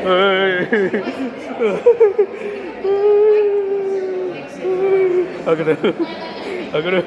Aku dah.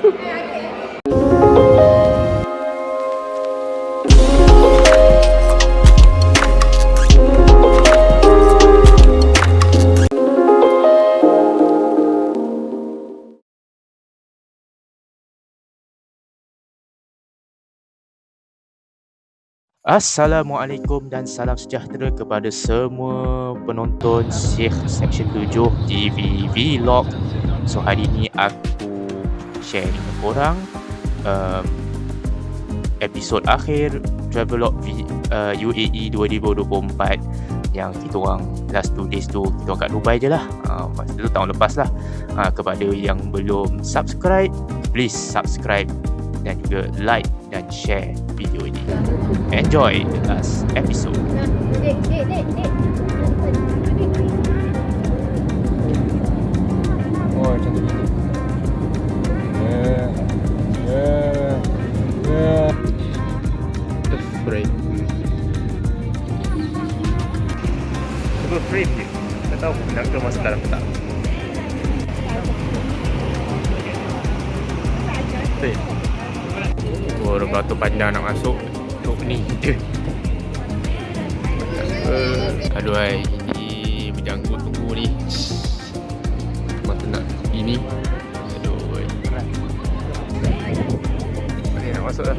Assalamualaikum dan salam sejahtera kepada semua penonton Syekh Section 7 TV Vlog. So hari ni aku share dengan korang episod akhir Travelog UAE 2024 yang kita orang last 2 days tu kita orang kat Dubai je lah. Masa tu tahun lepas lah. Kepada yang belum subscribe, please subscribe dan juga like dan share video ini. Enjoy the last episode. Oh, macam tu. The frame. Itu frame je. Tak tahu nak ke masuk dalam tak. Orang batu panjang nak masuk untuk ni je. Aduhai, ini berjanggut tunggu ni. Masa nak ini. Aduhai. Mari nak masuk dah.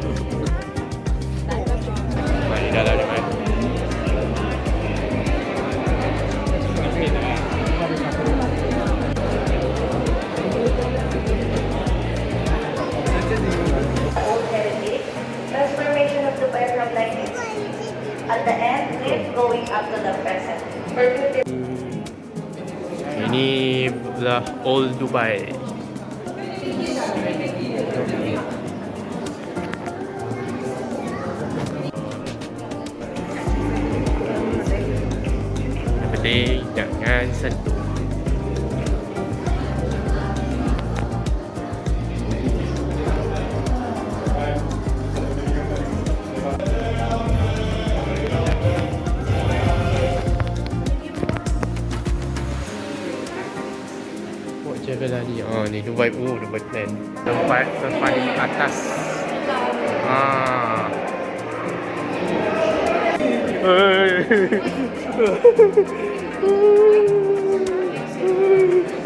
Mari dalam ni, mari. At the end, lift going up to the present. Ini adalah Old Dubai. Yang penting jangan sentuh. Jaga lari. Ni Dubai. Dubai plan. Tempat paling atas.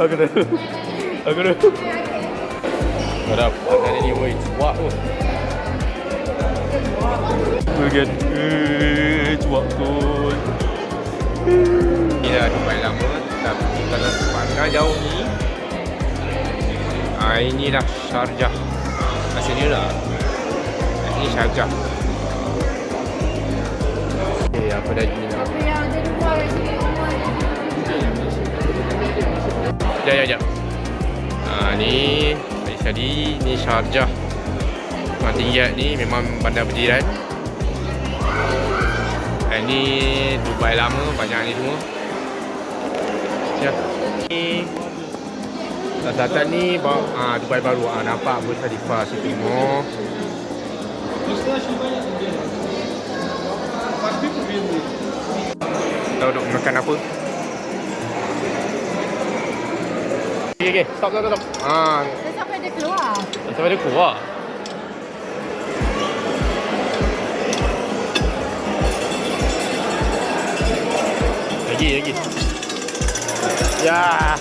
Aku dah. Berapa ada ni woi. Cuak tu. Bagian cuak tu. Ini dah Dubai lama, tapi kalau pandang jauh ni inilah Sharjah. Macam ni lah. Ini Sharjah. Okay, apa dah ni lah. Sekejap. Ni tadi ni Sharjah. Tinggi ni memang bandar berjiran. Ini Dubai lama, banyak ni semua. Ni datang ni Dubai baru. Nampak Burj Khalifa City Mall. Tahu duk makan apa? Okay. Stop. Sampai dia keluar. Sampai dia keluar. Lagi. Ya.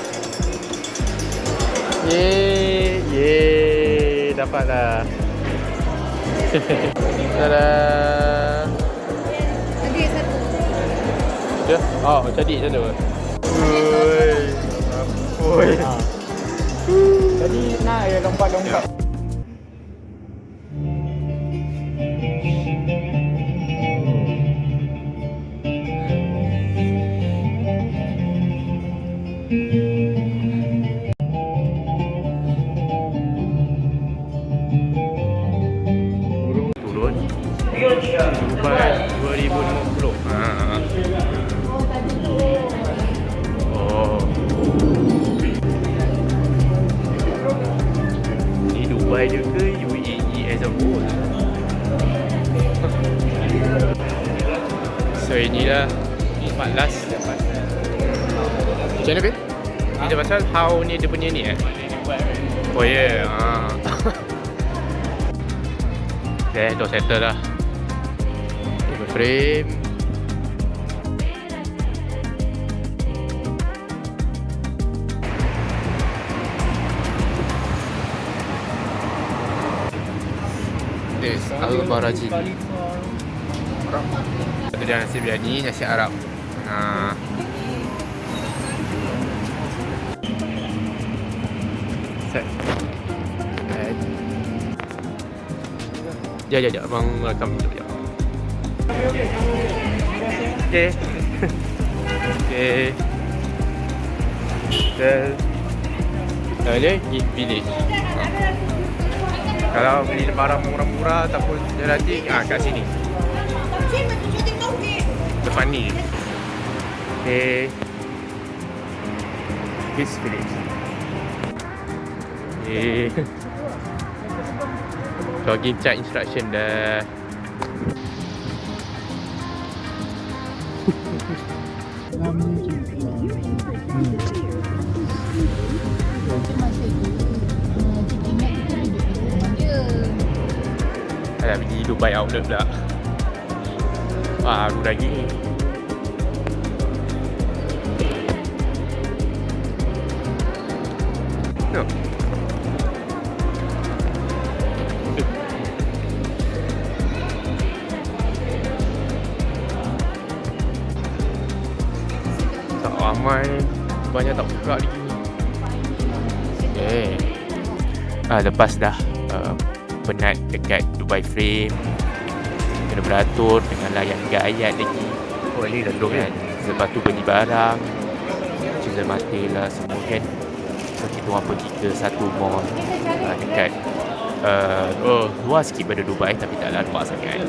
Yeay, dapatlah. Tada. Jadi satu. Ya? Jadi macam tu. Oi. Jadi nak lompat-lompat. Dubai 2050. Ini last macam mana Bil? Cerita pasal how ni dia punya ni Oh ya yeah. Okay, dah settle dah. Frame. This Al-Barajin. Satu dia nasi biryani, nasi Arab. Set. Sekejap, abang rekam sekejap. Okay. Okay. Ni Gift Village. Kalau beli barang murah-murah ataupun gratis, kat sini. Depan ni. Okay. Gift Village. Okay. Login chat instruction dah. Ada pergi Dubai Outlet pula. Baru lagi ni. No. Tak ramai. Banyak tak buka lagi. Okay. Lepas dah penat dekat Dubai Frame, kena beratur dengan layan gayat lagi. Oh ni dah duduk kan. Lepas tu beli barang, cizal mata lah semua kan. So kita orang pergi ke satu mall dekat luar sikit pada Dubai tapi taklah luar sangat.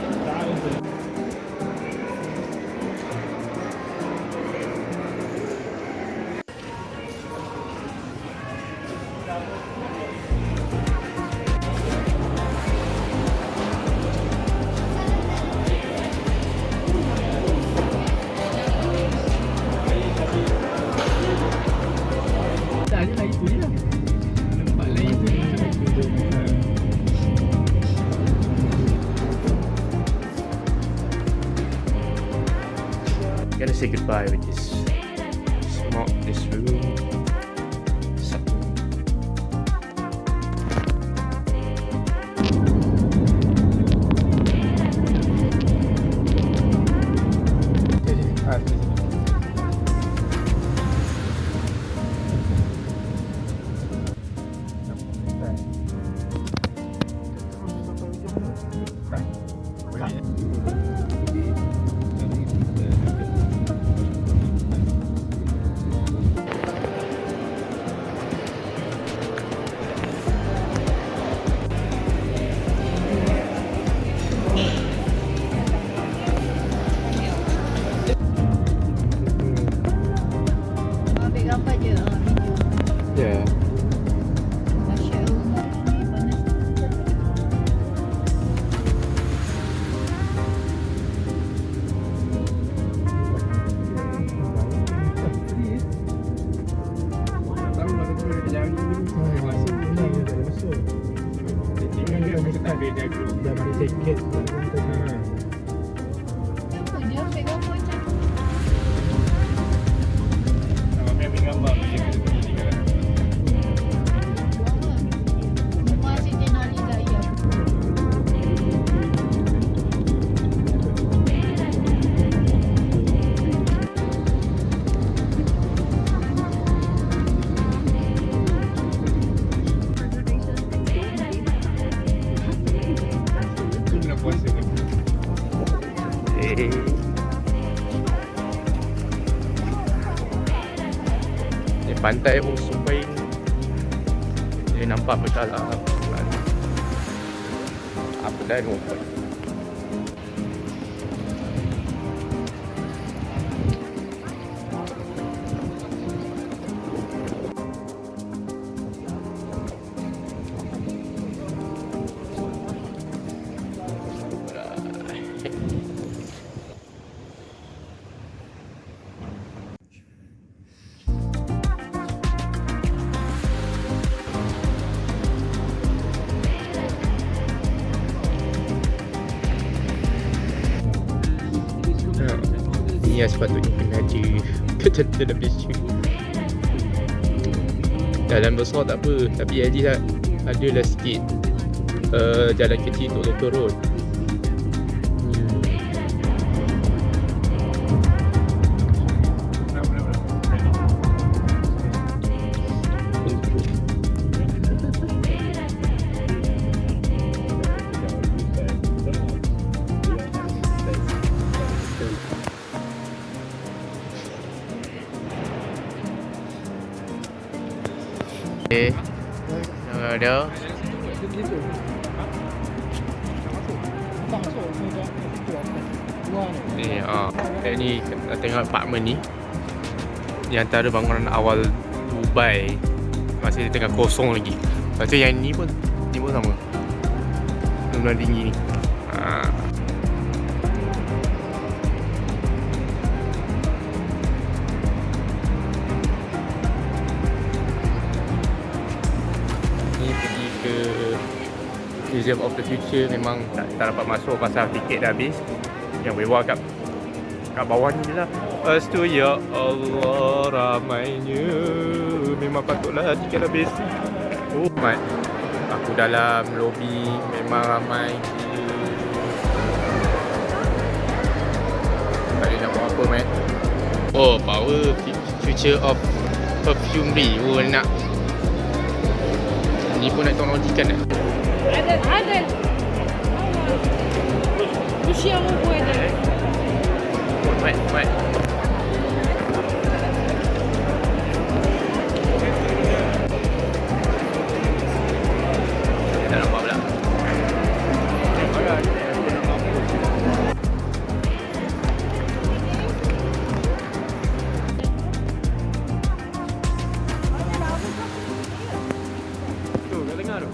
Gotta say goodbye with this smoke, this room. Yeah. Pantai Usupain dia nampak bersalah apa dah lupa. ni yang sepatutnya kena ada kat dalam Malaysia. Jalan besar tak apa, tapi at least adalah sikit jalan kecil untuk local road. Okay, ada. Ni ni kita tengok apartment ni. Di antara bangunan awal Dubai masih tengah kosong lagi. Lepas tu yang ni pun sama. Bangunan tinggi ni. Ni pergi ke Museum of the Future, memang tak dapat masuk pasal tiket dah habis. Yang bawah kat bawah ni je lah. Lepas tu ya Allah ramainya, memang patutlah tiket habis. Oh mat, aku dalam lobi memang ramai. Tak boleh nak buat apa mat. Oh power future of perfumery. Oh nak ni pun nak teknologi kan eh? عادل وش يا ابو عادل Mat tak nampak pula. Tu, kau dengar tu?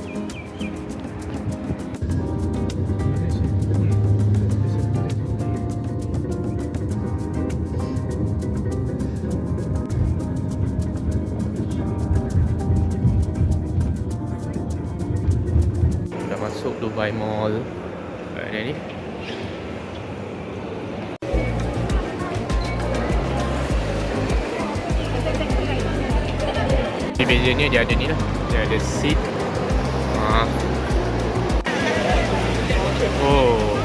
Dah masuk Dubai Mall. Ada ni. Di bezanya dia ada ni lah. Dia ada seat. Oh.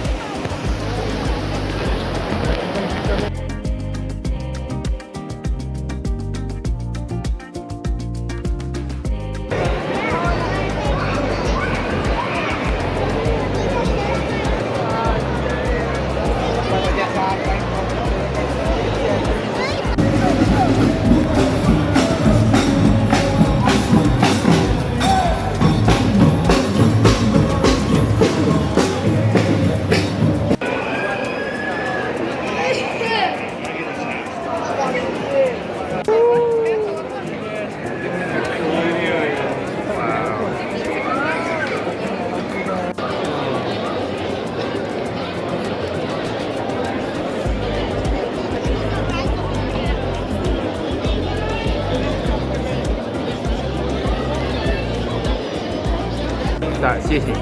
Tak, serius ni.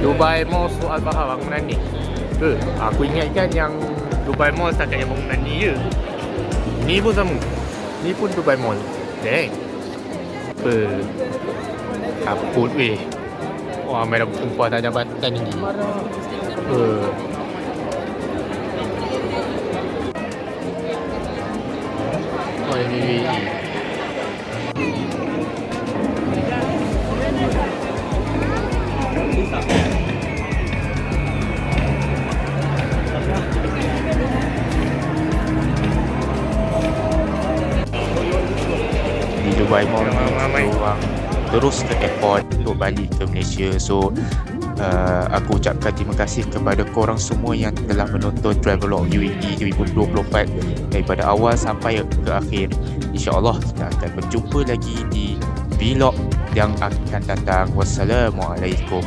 Dubai Mall soal faham bangunan ni. Aku ingatkan yang Dubai Mall setakat yang bangunan ni je. Ni pun sama. Ni pun Dubai Mall. Dang. Kaput weh. Wah, ramai dah berkumpul atas jabatan tinggi. Oh, ini. Di Dubai Mall ramai orang terus ke airport untuk balik ke Malaysia. So aku ucapkan terima kasih kepada korang semua yang telah menonton Travelog UAE 2024 daripada awal sampai ke akhir. InsyaAllah kita akan berjumpa lagi di vlog yang akan datang. Wassalamualaikum.